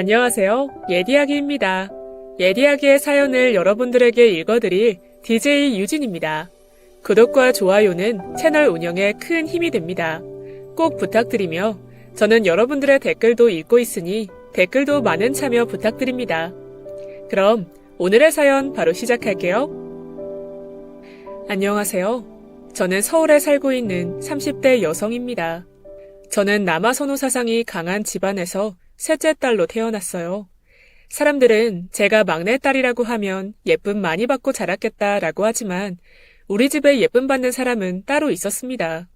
안녕하세요. 예디야기입니다. 예디야기의 사연을 여러분들에게 읽어드릴 DJ 유진입니다. 구독과 좋아요는 채널 운영에 큰 힘이 됩니다. 꼭 부탁드리며 저는 여러분들의 댓글도 읽고 있으니 댓글도 많은 참여 부탁드립니다. 그럼 오늘의 사연 바로 시작할게요. 안녕하세요. 저는 서울에 살고 있는 30대 여성입니다. 저는 남아선호 사상이 강한 집안에서 셋째 딸로 태어났어요. 사람들은 제가 막내딸이라고 하면 예쁨 많이 받고 자랐겠다라고 하지만 우리 집에 예쁨 받는 사람은 따로 있었습니다.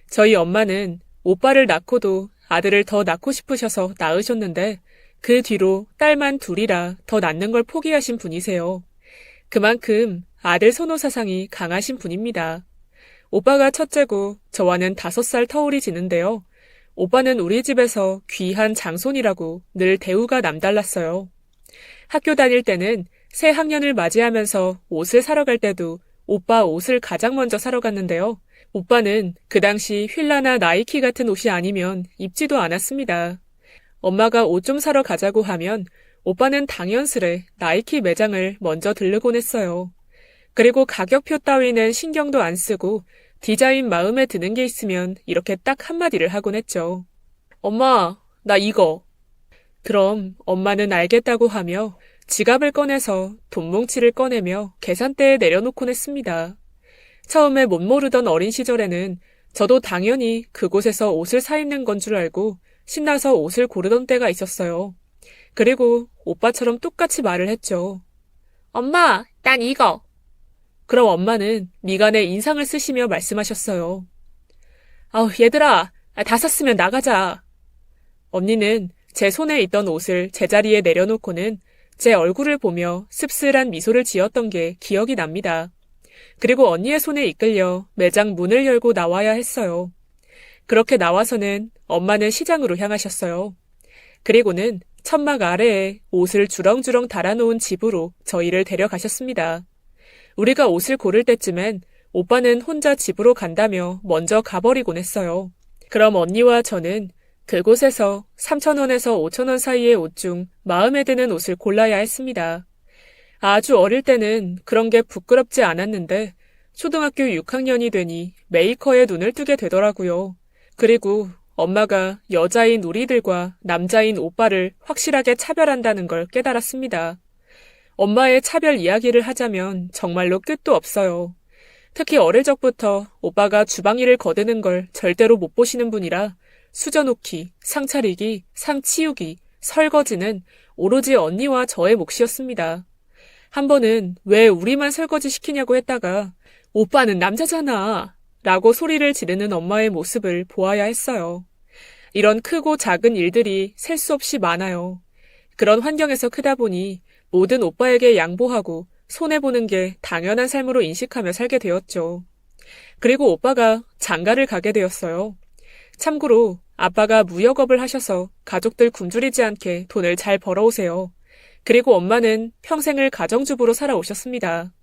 저희 엄마는 오빠를 낳고도 아들을 더 낳고 싶으셔서 낳으셨는데 그 뒤로 딸만 둘이라 더 낳는 걸 포기하신 분이세요. 그만큼 아들 선호 사상이 강하신 분입니다. 오빠가 첫째고 저와는 5살 터울이 지는데요. 오빠는 우리 집에서 귀한 장손이라고 늘 대우가 남달랐어요. 학교 다닐 때는 새 학년을 맞이하면서 옷을 사러 갈 때도 오빠 옷을 가장 먼저 사러 갔는데요. 오빠는 그 당시 휠라나 나이키 같은 옷이 아니면 입지도 않았습니다. 엄마가 옷 좀 사러 가자고 하면 오빠는 당연스레 나이키 매장을 먼저 들르곤 했어요. 그리고 가격표 따위는 신경도 안 쓰고 디자인 마음에 드는 게 있으면 이렇게 딱 한마디를 하곤 했죠. 엄마, 나 이거. 그럼 엄마는 알겠다고 하며 지갑을 꺼내서 돈 뭉치를 꺼내며 계산대에 내려놓곤 했습니다. 처음에 못 모르던 어린 시절에는 저도 당연히 그곳에서 옷을 사 입는 건 줄 알고 신나서 옷을 고르던 때가 있었어요. 그리고 오빠처럼 똑같이 말을 했죠. 엄마, 난 이거. 그럼 엄마는 미간에 인상을 쓰시며 말씀하셨어요. 아우, 얘들아, 다 샀으면 나가자. 언니는 제 손에 있던 옷을 제자리에 내려놓고는 제 얼굴을 보며 씁쓸한 미소를 지었던 게 기억이 납니다. 그리고 언니의 손에 이끌려 매장 문을 열고 나와야 했어요. 그렇게 나와서는 엄마는 시장으로 향하셨어요. 그리고는 천막 아래에 옷을 주렁주렁 달아놓은 집으로 저희를 데려가셨습니다. 우리가 옷을 고를 때쯤엔 오빠는 혼자 집으로 간다며 먼저 가버리곤 했어요. 그럼 언니와 저는 그곳에서 3,000원에서 5,000원 사이의 옷 중 마음에 드는 옷을 골라야 했습니다. 아주 어릴 때는 그런 게 부끄럽지 않았는데 초등학교 6학년이 되니 메이커에 눈을 뜨게 되더라고요. 그리고 엄마가 여자인 우리들과 남자인 오빠를 확실하게 차별한다는 걸 깨달았습니다. 엄마의 차별 이야기를 하자면 정말로 끝도 없어요. 특히 어릴 적부터 오빠가 주방일을 거드는 걸 절대로 못 보시는 분이라 수저놓기, 상 차리기, 상 치우기, 설거지는 오로지 언니와 저의 몫이었습니다. 한 번은 왜 우리만 설거지 시키냐고 했다가 오빠는 남자잖아 라고 소리를 지르는 엄마의 모습을 보아야 했어요. 이런 크고 작은 일들이 셀 수 없이 많아요. 그런 환경에서 크다 보니 모든 오빠에게 양보하고 손해보는 게 당연한 삶으로 인식하며 살게 되었죠. 그리고 오빠가 장가를 가게 되었어요. 참고로 아빠가 무역업을 하셔서 가족들 굶주리지 않게 돈을 잘 벌어오세요. 그리고 엄마는 평생을 가정주부로 살아오셨습니다.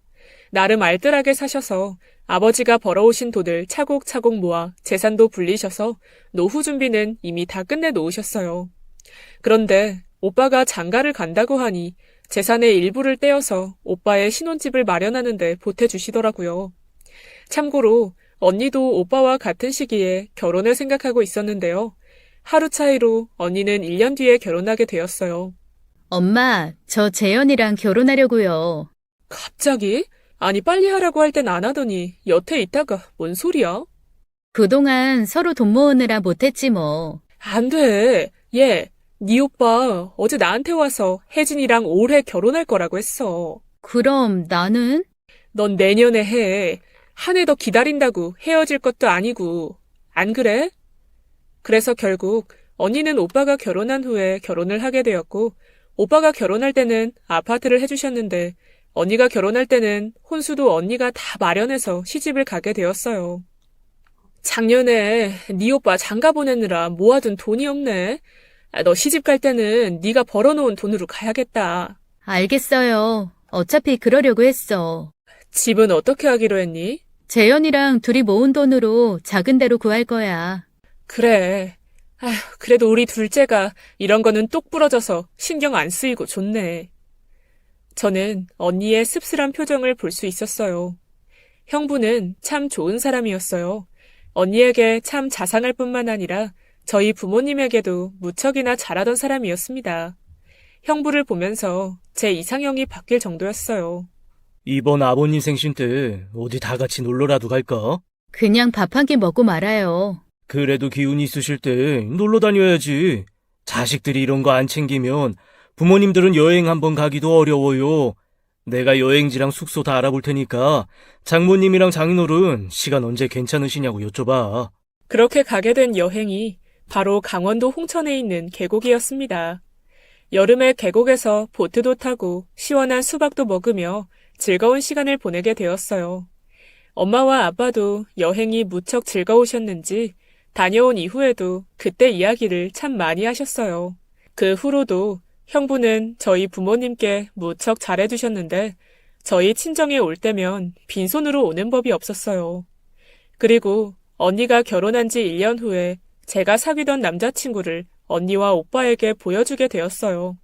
나름 알뜰하게 사셔서 아버지가 벌어오신 돈을 차곡차곡 모아 재산도 불리셔서 노후 준비는 이미 다 끝내놓으셨어요. 그런데 오빠가 장가를 간다고 하니 재산의 일부를 떼어서 오빠의 신혼집을 마련하는데 보태주시더라고요. 참고로 언니도 오빠와 같은 시기에 결혼을 생각하고 있었는데요. 하루 차이로 언니는 1년 뒤에 결혼하게 되었어요. 엄마, 저 재현이랑 결혼하려고요. 갑자기? 아니 빨리 하라고 할 땐 안 하더니 여태 있다가 뭔 소리야? 그동안 서로 돈 모으느라 못했지 뭐. 안 돼. 네 오빠 어제 나한테 와서 혜진이랑 올해 결혼할 거라고 했어. 그럼 나는? 넌 내년에 해. 한 해 더 기다린다고 헤어질 것도 아니고. 안 그래? 그래서 결국 언니는 오빠가 결혼한 후에 결혼을 하게 되었고 오빠가 결혼할 때는 아파트를 해주셨는데 언니가 결혼할 때는 혼수도 언니가 다 마련해서 시집을 가게 되었어요. 작년에 네 오빠 장가 보내느라 모아둔 돈이 없네. 너 시집 갈 때는 네가 벌어놓은 돈으로 가야겠다. 알겠어요. 어차피 그러려고 했어. 집은 어떻게 하기로 했니? 재현이랑 둘이 모은 돈으로 작은 데로 구할 거야. 그래. 아휴, 그래도 우리 둘째가 이런 거는 똑 부러져서 신경 안 쓰이고 좋네. 저는 언니의 씁쓸한 표정을 볼 수 있었어요. 형부는 참 좋은 사람이었어요. 언니에게 참 자상할 뿐만 아니라 저희 부모님에게도 무척이나 잘하던 사람이었습니다. 형부를 보면서 제 이상형이 바뀔 정도였어요. 이번 아버님 생신 때 어디 다 같이 놀러라도 갈까? 그냥 밥 한 끼 먹고 말아요. 그래도 기운 있으실 때 놀러 다녀야지. 자식들이 이런 거 안 챙기면 부모님들은 여행 한번 가기도 어려워요. 내가 여행지랑 숙소 다 알아볼 테니까 장모님이랑 장인어른 시간 언제 괜찮으시냐고 여쭤봐. 그렇게 가게 된 여행이 바로 강원도 홍천에 있는 계곡이었습니다. 여름에 계곡에서 보트도 타고 시원한 수박도 먹으며 즐거운 시간을 보내게 되었어요. 엄마와 아빠도 여행이 무척 즐거우셨는지 다녀온 이후에도 그때 이야기를 참 많이 하셨어요. 그 후로도 형부는 저희 부모님께 무척 잘해주셨는데 저희 친정에 올 때면 빈손으로 오는 법이 없었어요. 그리고 언니가 결혼한 지 1년 후에 제가 사귀던 남자친구를 언니와 오빠에게 보여주게 되었어요.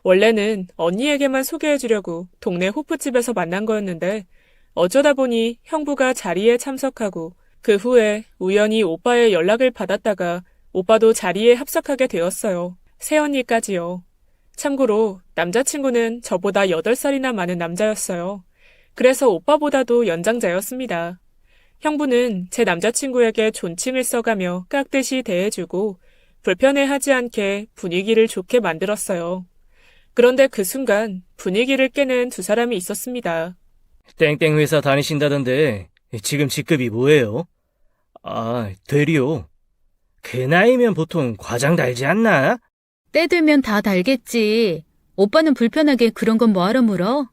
원래는 언니에게만 소개해주려고 동네 호프집에서 만난 거였는데 어쩌다 보니 형부가 자리에 참석하고 그 후에 우연히 오빠의 연락을 받았다가 오빠도 자리에 합석하게 되었어요. 새언니까지요. 참고로 남자친구는 저보다 8살이나 많은 남자였어요. 그래서 오빠보다도 연장자였습니다. 형부는 제 남자친구에게 존칭을 써가며 깍듯이 대해주고 불편해하지 않게 분위기를 좋게 만들었어요. 그런데 그 순간 분위기를 깨는 두 사람이 있었습니다. 땡땡 회사 다니신다던데 지금 직급이 뭐예요? 아, 대리요. 그 나이면 보통 과장 달지 않나? 때 되면 다 달겠지. 오빠는 불편하게 그런 건 뭐하러 물어?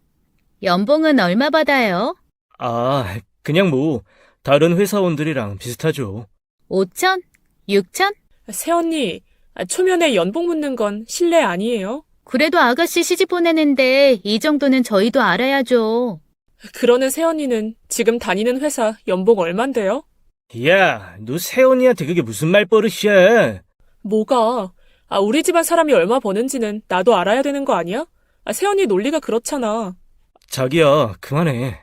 연봉은 얼마 받아요? 아, 그냥 뭐 다른 회사원들이랑 비슷하죠. 5천? 6천? 새언니, 초면에 연봉 묻는 건 실례 아니에요? 그래도 아가씨 시집 보내는데 이 정도는 저희도 알아야죠. 그러는 새언니는 지금 다니는 회사 연봉 얼만데요? 야, 너 새언니한테 그게 무슨 말버릇이야? 뭐가? 우리 집안 사람이 얼마 버는지는 나도 알아야 되는 거 아니야? 새언니 논리가 그렇잖아. 자기야, 그만해.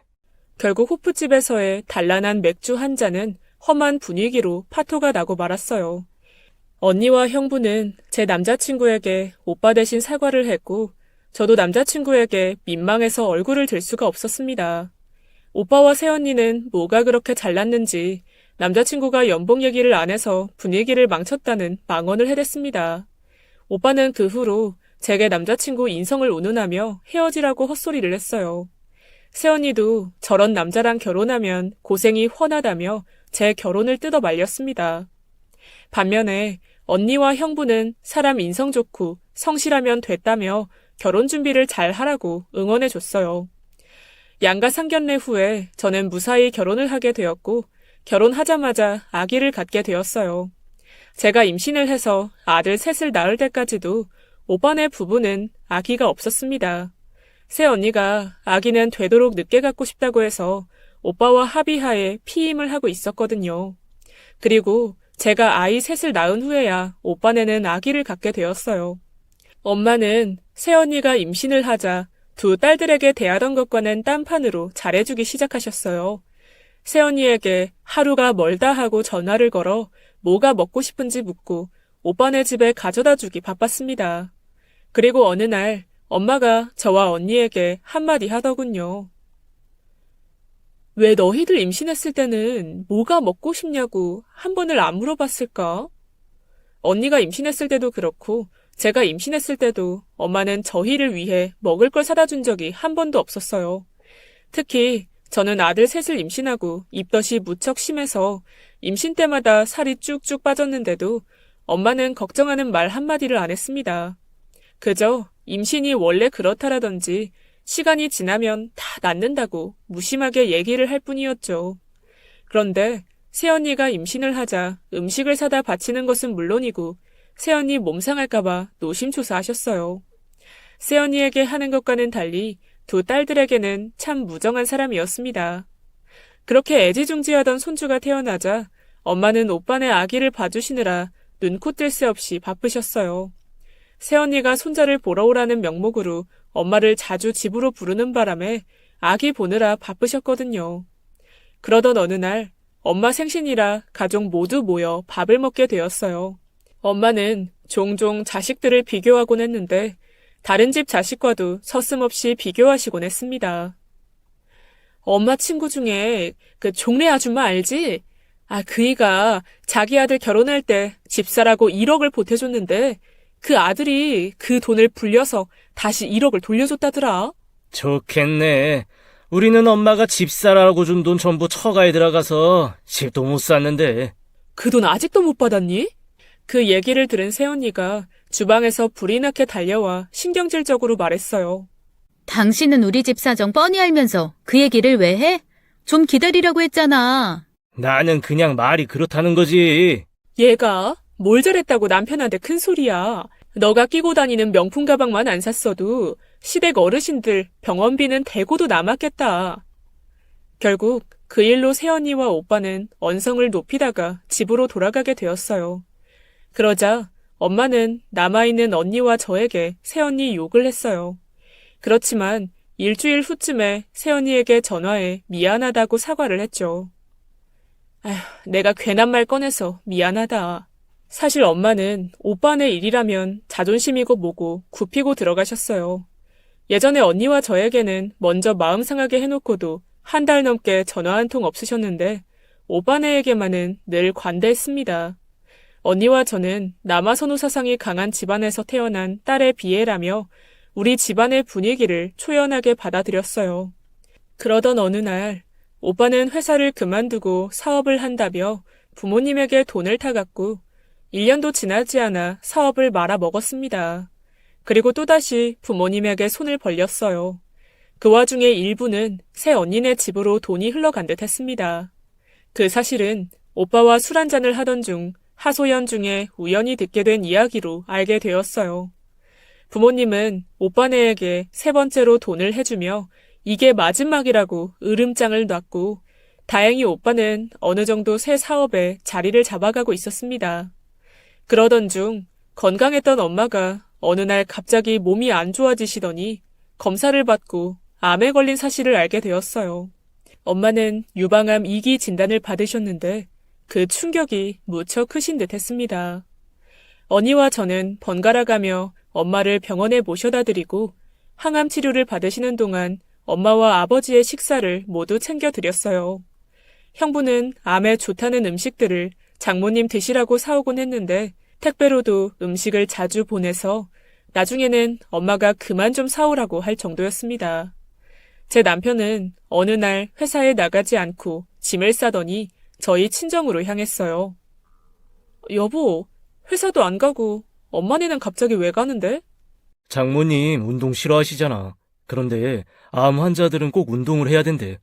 결국 호프집에서의 단란한 맥주 한 잔은 험한 분위기로 파토가 나고 말았어요. 언니와 형부는 제 남자친구에게 오빠 대신 사과를 했고 저도 남자친구에게 민망해서 얼굴을 들 수가 없었습니다. 오빠와 새언니는 뭐가 그렇게 잘났는지 남자친구가 연봉 얘기를 안 해서 분위기를 망쳤다는 망언을 해댔습니다. 오빠는 그 후로 제게 남자친구 인성을 운운하며 헤어지라고 헛소리를 했어요. 새언니도 저런 남자랑 결혼하면 고생이 훤하다며 제 결혼을 뜯어 말렸습니다. 반면에 언니와 형부는 사람 인성 좋고 성실하면 됐다며 결혼 준비를 잘 하라고 응원해줬어요. 양가 상견례 후에 저는 무사히 결혼을 하게 되었고 결혼하자마자 아기를 갖게 되었어요. 제가 임신을 해서 아들 셋을 낳을 때까지도 오빠네 부부는 아기가 없었습니다. 새 언니가 아기는 되도록 늦게 갖고 싶다고 해서 오빠와 합의하에 피임을 하고 있었거든요. 그리고 제가 아이 셋을 낳은 후에야 오빠네는 아기를 갖게 되었어요. 엄마는 새언니가 임신을 하자 두 딸들에게 대하던 것과는 딴판으로 잘해주기 시작하셨어요. 새언니에게 하루가 멀다 하고 전화를 걸어 뭐가 먹고 싶은지 묻고 오빠네 집에 가져다 주기 바빴습니다. 그리고 어느 날 엄마가 저와 언니에게 한마디 하더군요. 왜 너희들 임신했을 때는 뭐가 먹고 싶냐고 한 번을 안 물어봤을까? 언니가 임신했을 때도 그렇고 제가 임신했을 때도 엄마는 저희를 위해 먹을 걸 사다 준 적이 한 번도 없었어요. 특히 저는 아들 셋을 임신하고 입덧이 무척 심해서 임신 때마다 살이 쭉쭉 빠졌는데도 엄마는 걱정하는 말 한마디를 안 했습니다. 그저 임신이 원래 그렇다라든지 시간이 지나면 다 낫는다고 무심하게 얘기를 할 뿐이었죠. 그런데 새언니가 임신을 하자 음식을 사다 바치는 것은 물론이고 새언니 몸 상할까봐 노심초사하셨어요. 새언니에게 하는 것과는 달리 두 딸들에게는 참 무정한 사람이었습니다. 그렇게 애지중지하던 손주가 태어나자 엄마는 오빠네 아기를 봐주시느라 눈코 뜰 새 없이 바쁘셨어요. 새언니가 손자를 보러 오라는 명목으로 엄마를 자주 집으로 부르는 바람에 아기 보느라 바쁘셨거든요. 그러던 어느 날 엄마 생신이라 가족 모두 모여 밥을 먹게 되었어요. 엄마는 종종 자식들을 비교하곤 했는데 다른 집 자식과도 서슴없이 비교하시곤 했습니다. 엄마 친구 중에 그 종래 아줌마 알지? 그이가 자기 아들 결혼할 때 집사라고 1억을 보태줬는데 그 아들이 그 돈을 불려서 다시 1억을 돌려줬다더라. 좋겠네. 우리는 엄마가 집사라고 준 돈 전부 처가에 들어가서 집도 못 샀는데. 그 돈 아직도 못 받았니? 그 얘기를 들은 새언니가 주방에서 불이 나게 달려와 신경질적으로 말했어요. 당신은 우리 집 사정 뻔히 알면서 그 얘기를 왜 해? 좀 기다리라고 했잖아. 나는 그냥 말이 그렇다는 거지. 얘가 뭘 잘했다고 남편한테 큰 소리야. 너가 끼고 다니는 명품 가방만 안 샀어도 시댁 어르신들 병원비는 대고도 남았겠다. 결국 그 일로 새언니와 오빠는 언성을 높이다가 집으로 돌아가게 되었어요. 그러자 엄마는 남아있는 언니와 저에게 새언니 욕을 했어요. 그렇지만 일주일 후쯤에 새언니에게 전화해 미안하다고 사과를 했죠. 내가 괜한 말 꺼내서 미안하다. 사실 엄마는 오빠네 일이라면 자존심이고 뭐고 굽히고 들어가셨어요. 예전에 언니와 저에게는 먼저 마음 상하게 해놓고도 한 달 넘게 전화 한 통 없으셨는데 오빠네에게만은 늘 관대했습니다. 언니와 저는 남아선호 사상이 강한 집안에서 태어난 딸의 비애라며 우리 집안의 분위기를 초연하게 받아들였어요. 그러던 어느 날 오빠는 회사를 그만두고 사업을 한다며 부모님에게 돈을 타갔고 1년도 지나지 않아 사업을 말아먹었습니다. 그리고 또다시 부모님에게 손을 벌렸어요. 그 와중에 일부는 새 언니네 집으로 돈이 흘러간 듯 했습니다. 그 사실은 오빠와 술 한잔을 하던 중 하소연 중에 우연히 듣게 된 이야기로 알게 되었어요. 부모님은 오빠네에게 세 번째로 돈을 해주며 이게 마지막이라고 으름장을 놨고 다행히 오빠는 어느 정도 새 사업에 자리를 잡아가고 있었습니다. 그러던 중 건강했던 엄마가 어느 날 갑자기 몸이 안 좋아지시더니 검사를 받고 암에 걸린 사실을 알게 되었어요. 엄마는 유방암 2기 진단을 받으셨는데 그 충격이 무척 크신 듯 했습니다. 언니와 저는 번갈아 가며 엄마를 병원에 모셔다 드리고 항암 치료를 받으시는 동안 엄마와 아버지의 식사를 모두 챙겨드렸어요. 형부는 암에 좋다는 음식들을 장모님 드시라고 사오곤 했는데 택배로도 음식을 자주 보내서 나중에는 엄마가 그만 좀 사오라고 할 정도였습니다. 제 남편은 어느 날 회사에 나가지 않고 짐을 싸더니 저희 친정으로 향했어요. 여보, 회사도 안 가고 엄마네는 갑자기 왜 가는데? 장모님 운동 싫어하시잖아. 그런데 암 환자들은 꼭 운동을 해야 된대.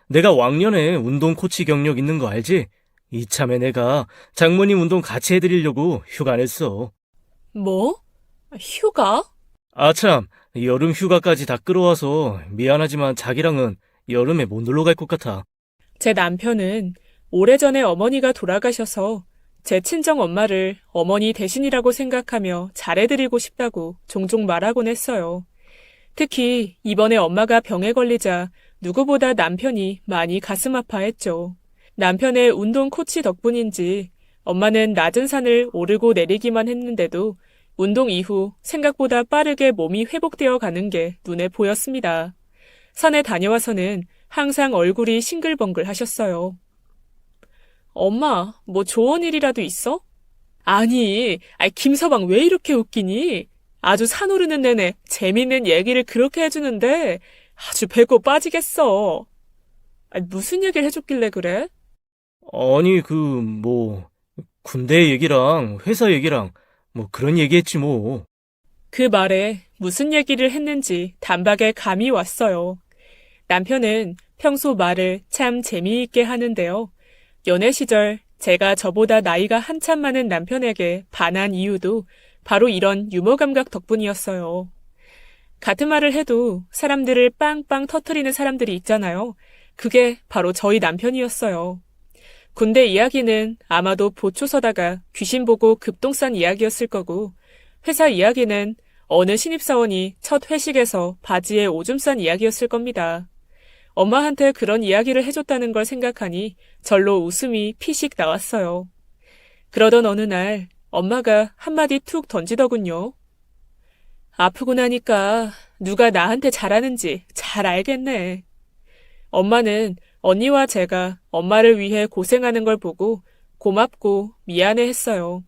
내가 왕년에 운동 코치 경력 있는 거 알지? 이참에 내가 장모님 운동 같이 해드리려고 휴가 냈어. 뭐? 휴가? 아참, 여름 휴가까지 다 끌어와서 미안하지만 자기랑은 여름에 못 놀러 갈 것 같아. 제 남편은 오래전에 어머니가 돌아가셔서 제 친정 엄마를 어머니 대신이라고 생각하며 잘해드리고 싶다고 종종 말하곤 했어요. 특히 이번에 엄마가 병에 걸리자 누구보다 남편이 많이 가슴 아파했죠. 남편의 운동 코치 덕분인지 엄마는 낮은 산을 오르고 내리기만 했는데도 운동 이후 생각보다 빠르게 몸이 회복되어 가는 게 눈에 보였습니다. 산에 다녀와서는 항상 얼굴이 싱글벙글 하셨어요. 엄마, 뭐 좋은 일이라도 있어? 아니, 김서방 왜 이렇게 웃기니? 아주 산 오르는 내내 재밌는 얘기를 그렇게 해주는데 아주 배고 빠지겠어. 무슨 얘기를 해줬길래 그래? 아니, 군대 얘기랑 회사 얘기랑 그런 얘기했지 뭐. 그 말에 무슨 얘기를 했는지 단박에 감이 왔어요. 남편은 평소 말을 참 재미있게 하는데요. 연애 시절 제가 저보다 나이가 한참 많은 남편에게 반한 이유도 바로 이런 유머 감각 덕분이었어요. 같은 말을 해도 사람들을 빵빵 터트리는 사람들이 있잖아요. 그게 바로 저희 남편이었어요. 군대 이야기는 아마도 보초 서다가 귀신 보고 급동 싼 이야기였을 거고, 회사 이야기는 어느 신입사원이 첫 회식에서 바지에 오줌 싼 이야기였을 겁니다. 엄마한테 그런 이야기를 해줬다는 걸 생각하니 절로 웃음이 피식 나왔어요. 그러던 어느 날 엄마가 한마디 툭 던지더군요. 아프고 나니까 누가 나한테 잘하는지 잘 알겠네. 엄마는 언니와 제가 엄마를 위해 고생하는 걸 보고 고맙고 미안해 했어요.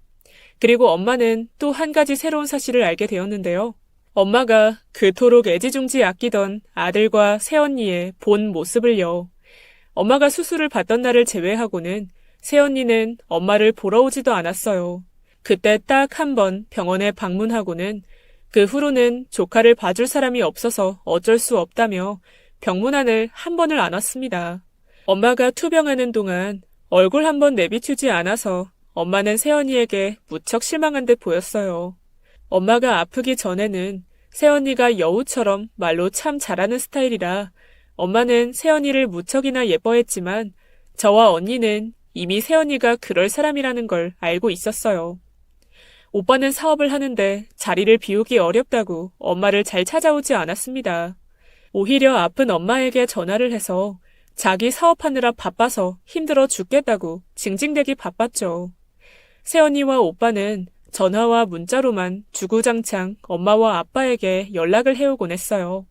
그리고 엄마는 또 한 가지 새로운 사실을 알게 되었는데요. 엄마가 그토록 애지중지 아끼던 아들과 새언니의 본 모습을요. 엄마가 수술을 받던 날을 제외하고는 새언니는 엄마를 보러 오지도 않았어요. 그때 딱 한 번 병원에 방문하고는 그 후로는 조카를 봐줄 사람이 없어서 어쩔 수 없다며 병문안을 한 번을 안 왔습니다. 엄마가 투병하는 동안 얼굴 한 번 내비추지 않아서 엄마는 새언니에게 무척 실망한 듯 보였어요. 엄마가 아프기 전에는 새언니가 여우처럼 말로 참 잘하는 스타일이라 엄마는 새언니를 무척이나 예뻐했지만 저와 언니는 이미 새언니가 그럴 사람이라는 걸 알고 있었어요. 오빠는 사업을 하는데 자리를 비우기 어렵다고 엄마를 잘 찾아오지 않았습니다. 오히려 아픈 엄마에게 전화를 해서 자기 사업하느라 바빠서 힘들어 죽겠다고 징징대기 바빴죠. 새언니와 오빠는 전화와 문자로만 주구장창 엄마와 아빠에게 연락을 해오곤 했어요.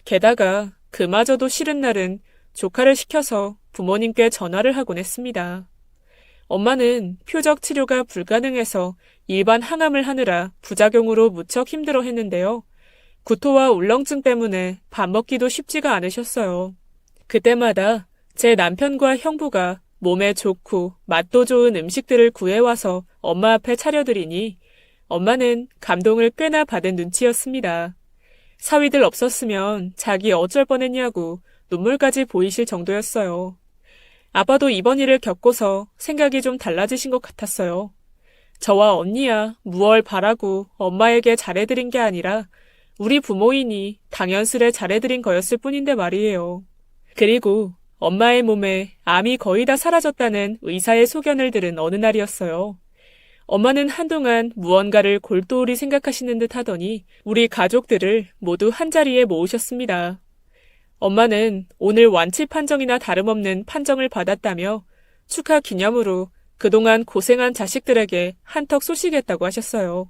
게다가 그마저도 싫은 날은 조카를 시켜서 부모님께 전화를 하곤 했습니다. 엄마는 표적 치료가 불가능해서 일반 항암을 하느라 부작용으로 무척 힘들어 했는데요. 구토와 울렁증 때문에 밥 먹기도 쉽지가 않으셨어요. 그때마다 제 남편과 형부가 몸에 좋고 맛도 좋은 음식들을 구해와서 엄마 앞에 차려드리니 엄마는 감동을 꽤나 받은 눈치였습니다. 사위들 없었으면 자기 어쩔 뻔했냐고 눈물까지 보이실 정도였어요. 아빠도 이번 일을 겪고서 생각이 좀 달라지신 것 같았어요. 저와 언니야 무얼 바라고 엄마에게 잘해드린 게 아니라 우리 부모이니 당연스레 잘해드린 거였을 뿐인데 말이에요. 그리고 엄마의 몸에 암이 거의 다 사라졌다는 의사의 소견을 들은 어느 날이었어요. 엄마는 한동안 무언가를 골똘히 생각하시는 듯 하더니 우리 가족들을 모두 한자리에 모으셨습니다. 엄마는 오늘 완치 판정이나 다름없는 판정을 받았다며 축하 기념으로 그동안 고생한 자식들에게 한턱 쏘시겠다고 하셨어요.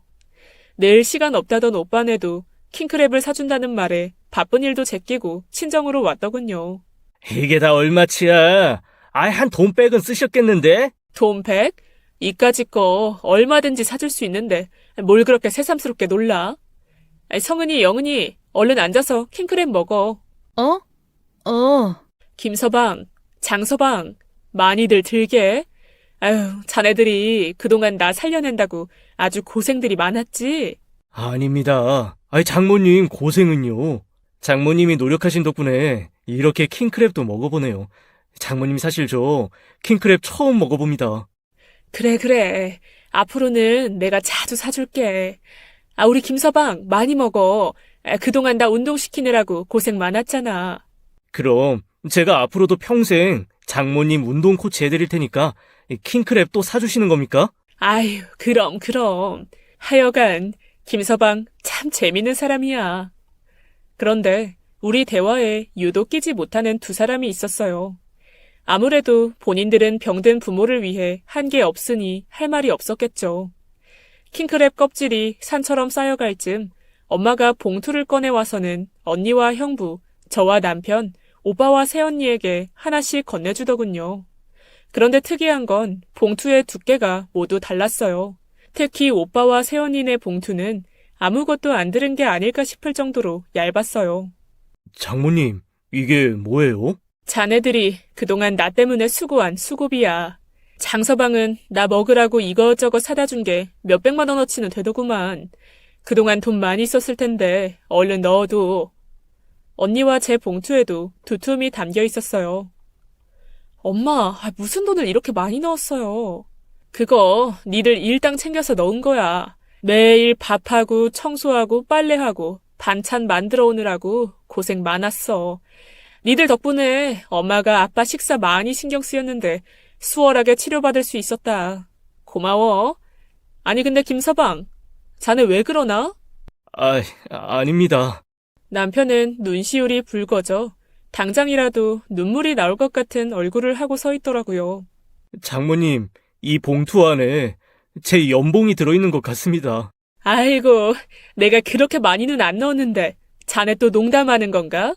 늘 시간 없다던 오빠네도 킹크랩을 사준다는 말에 바쁜 일도 제끼고 친정으로 왔더군요. 이게 다 얼마치야? 한 돈백은 쓰셨겠는데? 돈백? 이까짓 거 얼마든지 사줄 수 있는데 뭘 그렇게 새삼스럽게 놀라? 성은이, 영은이 얼른 앉아서 킹크랩 먹어. 김서방, 장서방, 많이들 들게. 아유, 자네들이 그동안 나 살려낸다고 아주 고생들이 많았지? 아닙니다. 장모님 고생은요. 장모님이 노력하신 덕분에 이렇게 킹크랩도 먹어보네요. 장모님 사실 저 킹크랩 처음 먹어봅니다. 그래. 앞으로는 내가 자주 사줄게. 우리 김서방 많이 먹어. 그동안 나 운동시키느라고 고생 많았잖아. 그럼 제가 앞으로도 평생 장모님 운동 코치 해드릴 테니까 킹크랩 또 사주시는 겁니까? 아유, 그럼. 하여간 김서방 참 재밌는 사람이야. 그런데 우리 대화에 유독 끼지 못하는 두 사람이 있었어요. 아무래도 본인들은 병든 부모를 위해 한 게 없으니 할 말이 없었겠죠. 킹크랩 껍질이 산처럼 쌓여갈 즈음 엄마가 봉투를 꺼내와서는 언니와 형부, 저와 남편, 오빠와 새언니에게 하나씩 건네주더군요. 그런데 특이한 건 봉투의 두께가 모두 달랐어요. 특히 오빠와 새언니네 봉투는 아무것도 안 들은 게 아닐까 싶을 정도로 얇았어요. 장모님, 이게 뭐예요? 자네들이 그동안 나 때문에 수고한 수고비야. 장서방은 나 먹으라고 이것저것 사다 준 게 몇백만 원어치는 되더구만. 그동안 돈 많이 썼을 텐데 얼른 넣어도. 언니와 제 봉투에도 두툼이 담겨 있었어요. 엄마, 무슨 돈을 이렇게 많이 넣었어요? 그거 니들 일당 챙겨서 넣은 거야. 매일 밥하고 청소하고 빨래하고 반찬 만들어 오느라고 고생 많았어. 니들 덕분에 엄마가 아빠 식사 많이 신경 쓰였는데 수월하게 치료받을 수 있었다. 고마워. 아니 근데 김서방, 자네 왜 그러나? 아닙니다. 남편은 눈시울이 붉어져 당장이라도 눈물이 나올 것 같은 얼굴을 하고 서 있더라고요. 장모님, 이 봉투 안에 제 연봉이 들어있는 것 같습니다. 아이고, 내가 그렇게 많이는 안 넣었는데 자네 또 농담하는 건가?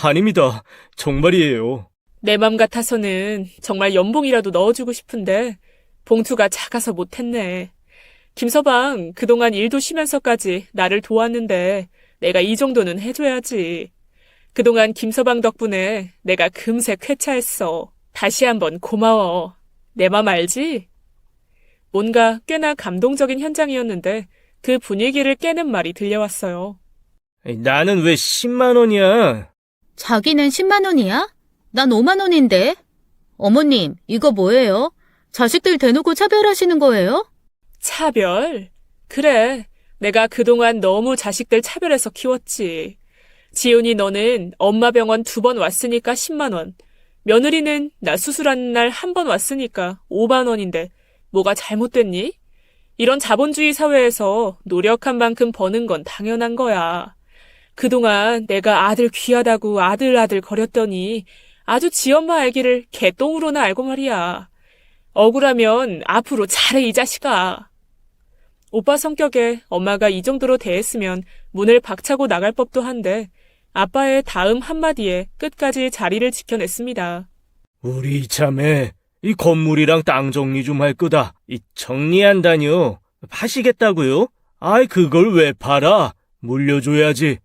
아닙니다. 정말이에요. 내 맘 같아서는 정말 연봉이라도 넣어주고 싶은데 봉투가 작아서 못했네. 김서방, 그동안 일도 쉬면서까지 나를 도왔는데 내가 이 정도는 해줘야지. 그동안 김서방 덕분에 내가 금세 쾌차했어. 다시 한번 고마워. 내 맘 알지? 뭔가 꽤나 감동적인 현장이었는데 그 분위기를 깨는 말이 들려왔어요. 나는 왜 10만 원이야? 자기는 10만 원이야? 난 5만 원인데. 어머님, 이거 뭐예요? 자식들 대놓고 차별하시는 거예요? 차별? 그래, 내가 그동안 너무 자식들 차별해서 키웠지. 지훈이 너는 엄마 병원 2번 왔으니까 10만 원. 며느리는 나 수술하는 날 1번 왔으니까 5만 원인데 뭐가 잘못됐니? 이런 자본주의 사회에서 노력한 만큼 버는 건 당연한 거야. 그동안 내가 아들 귀하다고 아들 거렸더니 아주 지엄마 알기를 개똥으로나 알고 말이야. 억울하면 앞으로 잘해 이 자식아. 오빠 성격에 엄마가 이 정도로 대했으면 문을 박차고 나갈 법도 한데 아빠의 다음 한마디에 끝까지 자리를 지켜냈습니다. 우리 자매, 이 건물이랑 땅 정리 좀 할 거다. 이 정리한다뇨? 파시겠다고요? 그걸 왜 팔아? 물려줘야지.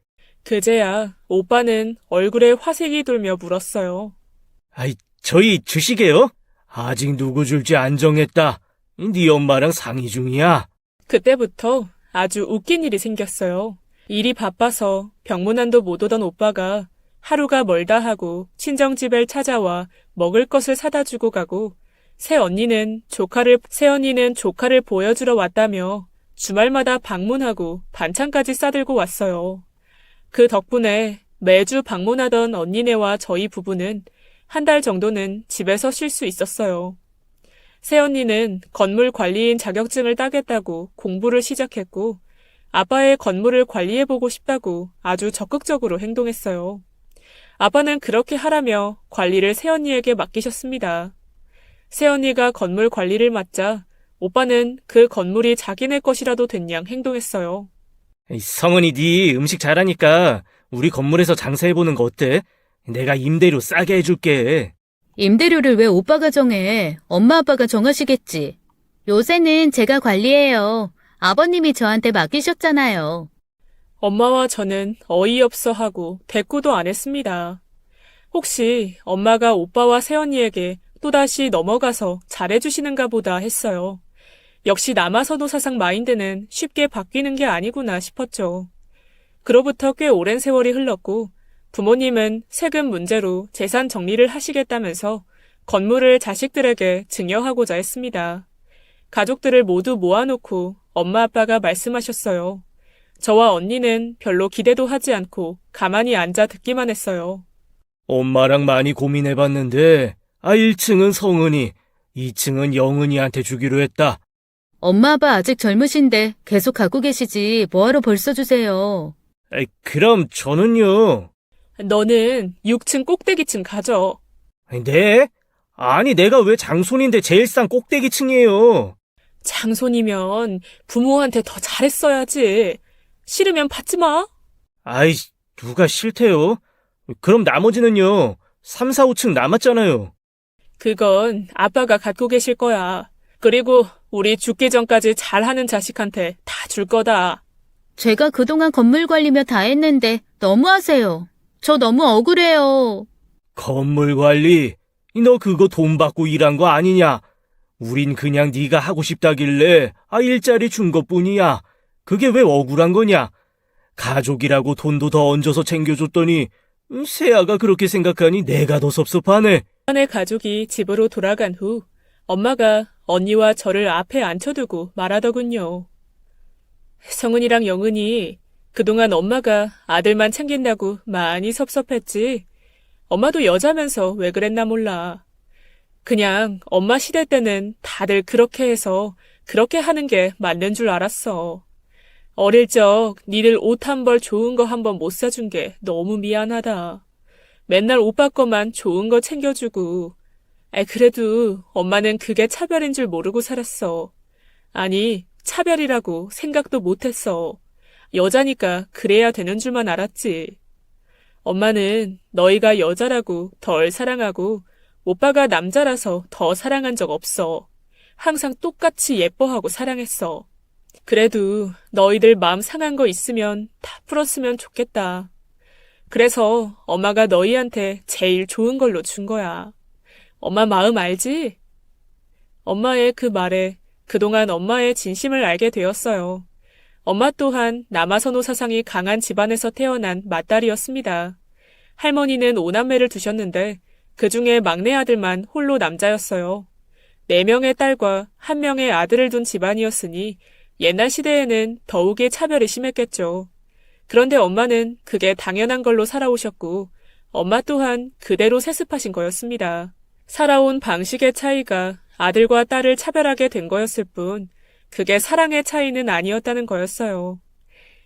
그제야 오빠는 얼굴에 화색이 돌며 물었어요. 저희 주시게요? 아직 누구 줄지 안 정했다. 네 엄마랑 상의 중이야. 그때부터 아주 웃긴 일이 생겼어요. 일이 바빠서 병문안도 못 오던 오빠가 하루가 멀다 하고 친정집을 찾아와 먹을 것을 사다 주고 가고 새언니는 조카를 보여주러 왔다며 주말마다 방문하고 반찬까지 싸들고 왔어요. 그 덕분에 매주 방문하던 언니네와 저희 부부는 한 달 정도는 집에서 쉴 수 있었어요. 새언니는 건물 관리인 자격증을 따겠다고 공부를 시작했고 아빠의 건물을 관리해보고 싶다고 아주 적극적으로 행동했어요. 아빠는 그렇게 하라며 관리를 새언니에게 맡기셨습니다. 새언니가 건물 관리를 맡자 오빠는 그 건물이 자기네 것이라도 된 양 행동했어요. 성은이 네 음식 잘하니까 우리 건물에서 장사해보는 거 어때? 내가 임대료 싸게 해줄게. 임대료를 왜 오빠가 정해? 엄마 아빠가 정하시겠지. 요새는 제가 관리해요. 아버님이 저한테 맡기셨잖아요. 엄마와 저는 어이없어 하고 대꾸도 안 했습니다. 혹시 엄마가 오빠와 새언니에게 또다시 넘어가서 잘해주시는가 보다 했어요. 역시 남아선호 사상 마인드는 쉽게 바뀌는 게 아니구나 싶었죠. 그로부터 꽤 오랜 세월이 흘렀고 부모님은 세금 문제로 재산 정리를 하시겠다면서 건물을 자식들에게 증여하고자 했습니다. 가족들을 모두 모아놓고 엄마 아빠가 말씀하셨어요. 저와 언니는 별로 기대도 하지 않고 가만히 앉아 듣기만 했어요. 엄마랑 많이 고민해봤는데 1층은 성은이, 2층은 영은이한테 주기로 했다. 엄마 아빠 아직 젊으신데 계속 갖고 계시지 뭐하러 벌써 주세요. 그럼 저는요. 너는 6층 꼭대기층 가져. 네? 아니 내가 왜 장손인데 제일 싼 꼭대기층이에요. 장손이면 부모한테 더 잘했어야지. 싫으면 받지 마. 누가 싫대요? 그럼 나머지는요. 3, 4, 5층 남았잖아요. 그건 아빠가 갖고 계실 거야. 그리고 우리 죽기 전까지 잘하는 자식한테 다 줄 거다. 제가 그동안 건물 관리며 다 했는데 너무하세요. 저 너무 억울해요. 건물 관리? 너 그거 돈 받고 일한 거 아니냐? 우린 그냥 네가 하고 싶다길래 일자리 준 것뿐이야. 그게 왜 억울한 거냐? 가족이라고 돈도 더 얹어서 챙겨줬더니 세아가 그렇게 생각하니 내가 더 섭섭하네. 의 가족이 집으로 돌아간 후 엄마가 언니와 저를 앞에 앉혀두고 말하더군요. 성은이랑 영은이 그동안 엄마가 아들만 챙긴다고 많이 섭섭했지. 엄마도 여자면서 왜 그랬나 몰라. 그냥 엄마 시대 때는 다들 그렇게 해서 그렇게 하는 게 맞는 줄 알았어. 어릴 적 니들 옷 한 벌 좋은 거 한 번 못 사준 게 너무 미안하다. 맨날 오빠 거만 좋은 거 챙겨주고. 그래도 엄마는 그게 차별인 줄 모르고 살았어. 아니, 차별이라고 생각도 못했어. 여자니까 그래야 되는 줄만 알았지. 엄마는 너희가 여자라고 덜 사랑하고 오빠가 남자라서 더 사랑한 적 없어. 항상 똑같이 예뻐하고 사랑했어. 그래도 너희들 마음 상한 거 있으면 다 풀었으면 좋겠다. 그래서 엄마가 너희한테 제일 좋은 걸로 준 거야. 엄마 마음 알지? 엄마의 그 말에 그동안 엄마의 진심을 알게 되었어요. 엄마 또한 남아선호 사상이 강한 집안에서 태어난 맏딸이었습니다. 할머니는 5남매를 두셨는데 그 중에 막내 아들만 홀로 남자였어요. 4명의 딸과 1명의 아들을 둔 집안이었으니 옛날 시대에는 더욱이 차별이 심했겠죠. 그런데 엄마는 그게 당연한 걸로 살아오셨고 엄마 또한 그대로 세습하신 거였습니다. 살아온 방식의 차이가 아들과 딸을 차별하게 된 거였을 뿐 그게 사랑의 차이는 아니었다는 거였어요.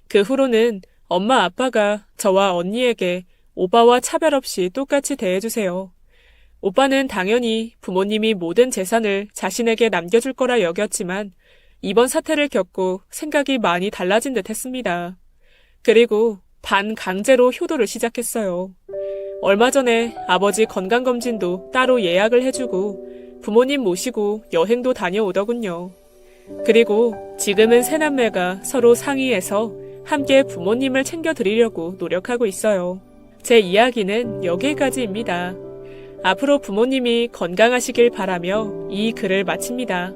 그 후로는 엄마 아빠가 저와 언니에게 오빠와 차별 없이 똑같이 대해주세요. 오빠는 당연히 부모님이 모든 재산을 자신에게 남겨줄 거라 여겼지만 이번 사태를 겪고 생각이 많이 달라진 듯 했습니다. 그리고 반강제로 효도를 시작했어요. 얼마 전에 아버지 건강검진도 따로 예약을 해주고 부모님 모시고 여행도 다녀오더군요. 그리고 지금은 세 남매가 서로 상의해서 함께 부모님을 챙겨드리려고 노력하고 있어요. 제 이야기는 여기까지입니다. 앞으로 부모님이 건강하시길 바라며 이 글을 마칩니다.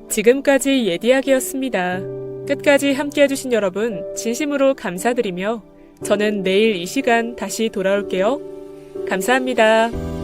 지금까지 예디약이었습니다. 끝까지 함께 해주신 여러분 진심으로 감사드리며 저는 내일 이 시간 다시 돌아올게요. 감사합니다.